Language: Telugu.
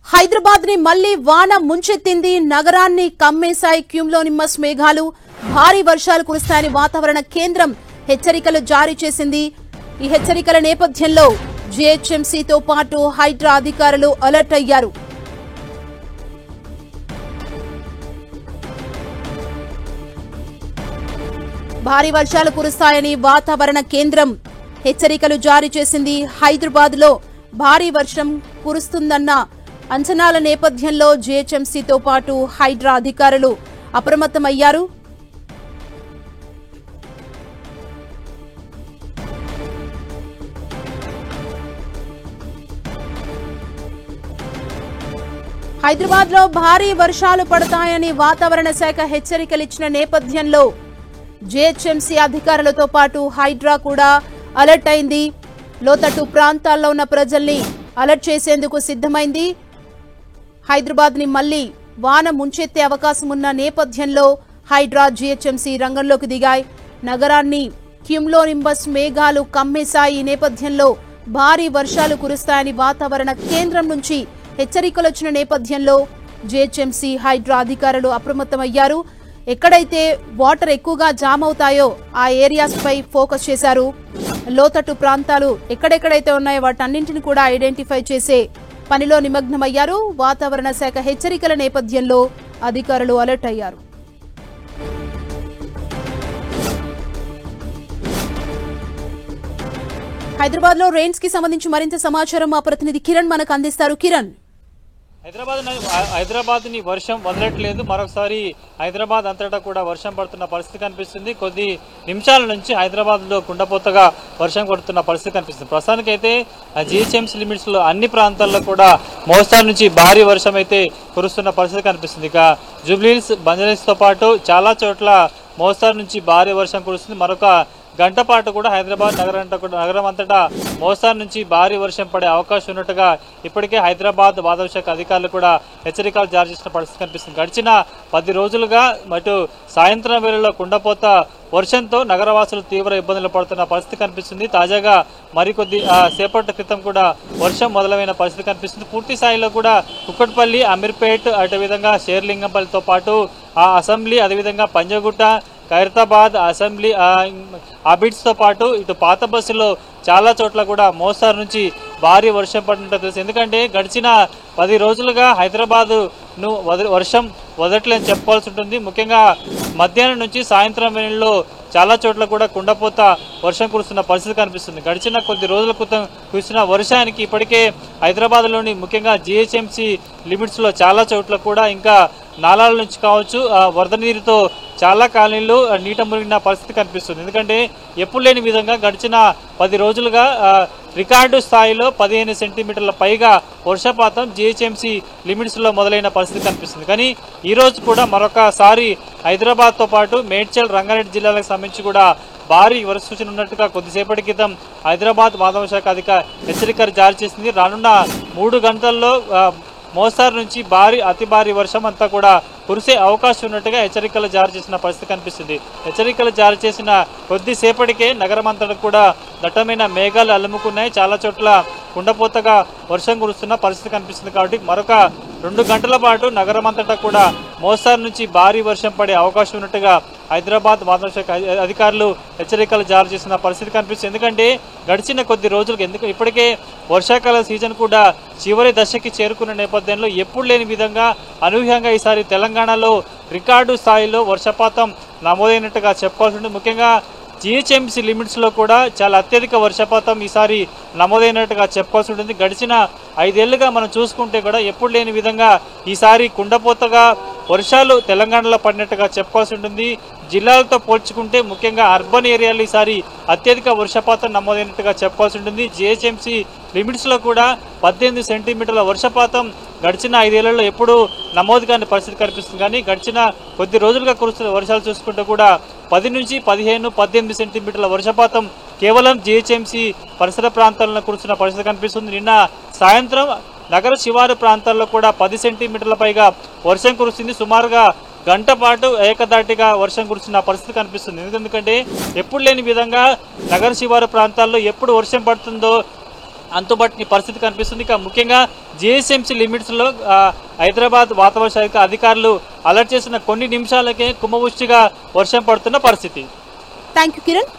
హైదరాబాద్ ని మళ్లీ వాన ముంచెత్తింది. నగరాన్ని కమ్మేశాయి క్యూమ్లోనింబస్ మేఘాలు. భారీ వర్షాలు కురుస్తాయని వాతావరణ కేంద్రం హెచ్చరికలు జారీ చేసింది. ఈ హెచ్చరికల నేపథ్యంలో జీహెచ్ఎంసీతో పాటు హైడ్రా అధికారులు అలర్ట్ అయ్యారు. భారీ వర్షాలు కురుస్తాయని వాతావరణ కేంద్రం హెచ్చరికలు జారీ చేసింది. హైదరాబాద్ లో భారీ వర్షం కురుస్తుందన్న అంచనాల నేపథ్యంలో జీహెచ్ఎంసీతో పాటు హైడ్రా అధికారులు అప్రమత్తమయ్యారు. హైదరాబాద్ లో భారీ వర్షాలు పడతాయని వాతావరణ శాఖ హెచ్చరికలు ఇచ్చిన నేపథ్యంలో జీహెచ్ఎంసీ అధికారులతో పాటు హైడ్రా కూడా అలర్ట్ అయింది. లోతట్టు ప్రాంతాల్లో ఉన్న ప్రజల్ని అలర్ట్ చేసేందుకు సిద్ధమైంది. హైదరాబాద్ ని మళ్లీ వాన ముంచెత్తే అవకాశం ఉన్న నేపథ్యంలో హైడ్రా జీహెచ్ఎంసీ రంగంలోకి దిగాయి. నగరాన్ని క్యూమ్లోనింబస్ మేఘాలు కమ్మేశాయి. ఈ నేపథ్యంలో భారీ వర్షాలు కురుస్తాయని వాతావరణ కేంద్రం నుంచి హెచ్చరికలు వచ్చిన నేపథ్యంలో జీహెచ్ఎంసీ హైడ్రా అధికారులు అప్రమత్తమయ్యారు. ఎక్కడైతే వాటర్ ఎక్కువగా జామ్ అవుతాయో ఆ ఏరియాస్ పై ఫోకస్ చేశారు. లోతట్టు ప్రాంతాలు ఎక్కడెక్కడైతే ఉన్నాయో వాటన్నింటిని కూడా ఐడెంటిఫై చేసే పనిలో నిమగ్నమయ్యారు. వాతావరణ శాఖ హెచ్చరికల నేపథ్యంలో అధికారులు అలర్ట్ అయ్యారు. హైదరాబాద్ లో రెయిన్స్ కి సంబంధించి మరింత సమాచారం మా ప్రతినిధి కిరణ్ మనకు అందిస్తారు. కిరణ్, హైదరాబాద్ ని వర్షం వదలట్లేదు. మరొకసారి హైదరాబాద్ అంతటా కూడా వర్షం పడుతున్న పరిస్థితి కనిపిస్తుంది. కొద్ది నిమిషాల నుంచి హైదరాబాద్ లో కుండపోతగా వర్షం కొడుతున్న పరిస్థితి కనిపిస్తుంది. ప్రస్తుతానికైతే జీహెచ్ఎంసీ లిమిట్స్ లో అన్ని ప్రాంతాల్లో కూడా మోస్తారు నుంచి భారీ వర్షం అయితే కురుస్తున్న పరిస్థితి కనిపిస్తుంది. ఇక జూబ్లీహిల్స్, బంజారాహిల్స్ తో పాటు చాలా చోట్ల మోస్తారు నుంచి భారీ వర్షం కురుస్తుంది. మరొక గంట పాటు కూడా హైదరాబాద్ నగరం అంతటా మోస్తారు నుంచి భారీ వర్షం పడే అవకాశం ఉన్నట్టుగా ఇప్పటికే హైదరాబాద్ వాతావరణ శాఖ అధికారులు కూడా హెచ్చరికలు జారీ చేసిన పరిస్థితి కనిపిస్తుంది. గడిచిన 10 రోజులుగా అటు సాయంత్రం వేళలో కుండపోత వర్షంతో నగరవాసులు తీవ్ర ఇబ్బందులు పడుతున్న పరిస్థితి కనిపిస్తుంది. తాజాగా మరికొద్ది సేపటి క్రితం కూడా వర్షం మొదలైన పరిస్థితి కనిపిస్తుంది. పూర్తి స్థాయిలో కూడా కుక్కట్పల్లి, అమీర్పేట్, అదేవిధంగా షేర్లింగంపల్లితో పాటు ఆ అసెంబ్లీ, అదేవిధంగా పంజగుట్ట, ఖైరతాబాద్ అసెంబ్లీ, అబిడ్స్ తో పాటు ఇటు పాత బస్సులో చాలా చోట్ల కూడా మోస్తారు నుంచి భారీ వర్షం పడినట్టు తెలుసు. ఎందుకంటే గడిచిన 10 రోజులుగా హైదరాబాద్ ను వర్షం వదలట్లేదని చెప్పుకోవాల్సి ఉంటుంది. ముఖ్యంగా మధ్యాహ్నం నుంచి సాయంత్రం వేళల్లో చాలా చోట్ల కూడా కుండపోత వర్షం కురుస్తున్న పరిస్థితి కనిపిస్తుంది. గడిచిన కొద్ది రోజుల క్రితం కురిసిన వర్షానికి ఇప్పటికే హైదరాబాద్లోని ముఖ్యంగా జీహెచ్ఎంసీ లిమిట్స్లో చాలా చోట్ల కూడా ఇంకా నాలాల నుంచి కావచ్చు వరద నీరుతో చాలా కాలనీలు నీట మునిగిన పరిస్థితి కనిపిస్తుంది. ఎందుకంటే ఎప్పుడు లేని విధంగా గడిచిన 10 రోజులుగా రికార్డు స్థాయిలో 15 సెంటీమీటర్ల పైగా వర్షపాతం జీహెచ్ఎంసీ లిమిట్స్లో మొదలైన పరిస్థితి కనిపిస్తుంది. కానీ ఈరోజు కూడా మరొకసారి హైదరాబాద్తో పాటు మేడ్చల్, రంగారెడ్డి జిల్లాలకు సంబంధించి కూడా భారీ వర్ష సూచన ఉన్నట్టుగా కొద్దిసేపటి క్రితం హైదరాబాద్ వాతావరణ శాఖ హెచ్చరికలు జారీ చేసింది. రానున్న 3 గంటల్లో మోస్తారు నుంచి అతి భారీ వర్షం అంతా కూడా కురిసే అవకాశం ఉన్నట్టుగా హెచ్చరికలు జారీ చేసిన పరిస్థితి కనిపిస్తుంది. హెచ్చరికలు జారీ చేసిన కొద్దిసేపటికే నగరం అంతటా కూడా దట్టమైన మేఘాలు అలుముకున్నాయి. చాలా చోట్ల కుండపోతగా వర్షం కురుస్తున్న పరిస్థితి కనిపిస్తుంది. కాబట్టి మరొక 2 గంటల పాటు నగరం అంతటా కూడా మోస్తారు నుంచి భారీ వర్షం పడే అవకాశం ఉన్నట్టుగా హైదరాబాద్ వాతావరణ శాఖ అధికారులు హెచ్చరికలు జారీ చేసిన పరిస్థితి కనిపిస్తుంది. ఎందుకంటే గడిచిన కొద్ది రోజులకు ఇప్పటికే వర్షాకాల సీజన్ కూడా చివరి దశకి చేరుకున్న నేపథ్యంలో ఎప్పుడు లేని విధంగా అనూహ్యంగా ఈసారి తెలంగాణలో రికార్డు స్థాయిలో వర్షపాతం నమోదైనట్టుగా చెప్పుకోవాల్సి ఉంటుంది. ముఖ్యంగా జీహెచ్ఎంసీ లిమిట్స్లో కూడా చాలా అత్యధిక వర్షపాతం ఈసారి నమోదైనట్టుగా చెప్పుకోవాల్సి ఉంటుంది. గడిచిన 5 ఏళ్లుగా మనం చూసుకుంటే కూడా ఎప్పుడు లేని విధంగా ఈసారి కుండపోతగా వర్షాలు తెలంగాణలో పడినట్టుగా చెప్పుకోవాల్సి ఉంటుంది. జిల్లాలతో పోల్చుకుంటే ముఖ్యంగా అర్బన్ ఏరియాలో ఈసారి అత్యధిక వర్షపాతం నమోదైనట్టుగా చెప్పుకోవాల్సి ఉంటుంది. జీహెచ్ఎంసీ లిమిట్స్లో కూడా 18 సెంటీమీటర్ల వర్షపాతం గడిచిన 5 ఏళ్లలో ఎప్పుడూ నమోదు కాని పరిస్థితి కనిపిస్తుంది. కానీ గడిచిన కొద్ది రోజులుగా కురుస్తున్న వర్షాలు చూసుకుంటే కూడా 10 నుంచి 15, 18 సెంటీమీటర్ల వర్షపాతం కేవలం జీహెచ్ఎంసీ పరిసర ప్రాంతాల్లో కురుస్తున్న పరిస్థితి కనిపిస్తుంది. నిన్న సాయంత్రం నగర శివారు ప్రాంతాల్లో కూడా 10 సెంటీమీటర్ల పైగా వర్షం కురుస్తుంది. సుమారుగా గంట పాటు ఏకదాటిగా వర్షం కురుస్తున్న పరిస్థితి కనిపిస్తుంది. ఎందుకంటే ఎప్పుడు లేని విధంగా నగర శివారు ప్రాంతాల్లో ఎప్పుడు వర్షం పడుతుందో అంతుబట్టని పరిస్థితి కనిపిస్తుంది. ఇక ముఖ్యంగా జిహెచ్ఎంసీ లిమిట్స్లో హైదరాబాద్ వాతావరణ శాఖ అధికారులు అలర్ట్ చేసిన కొన్ని నిమిషాలకే కుంభవృష్టిగా వర్షం పడుతున్న పరిస్థితి. Thank you Kiran.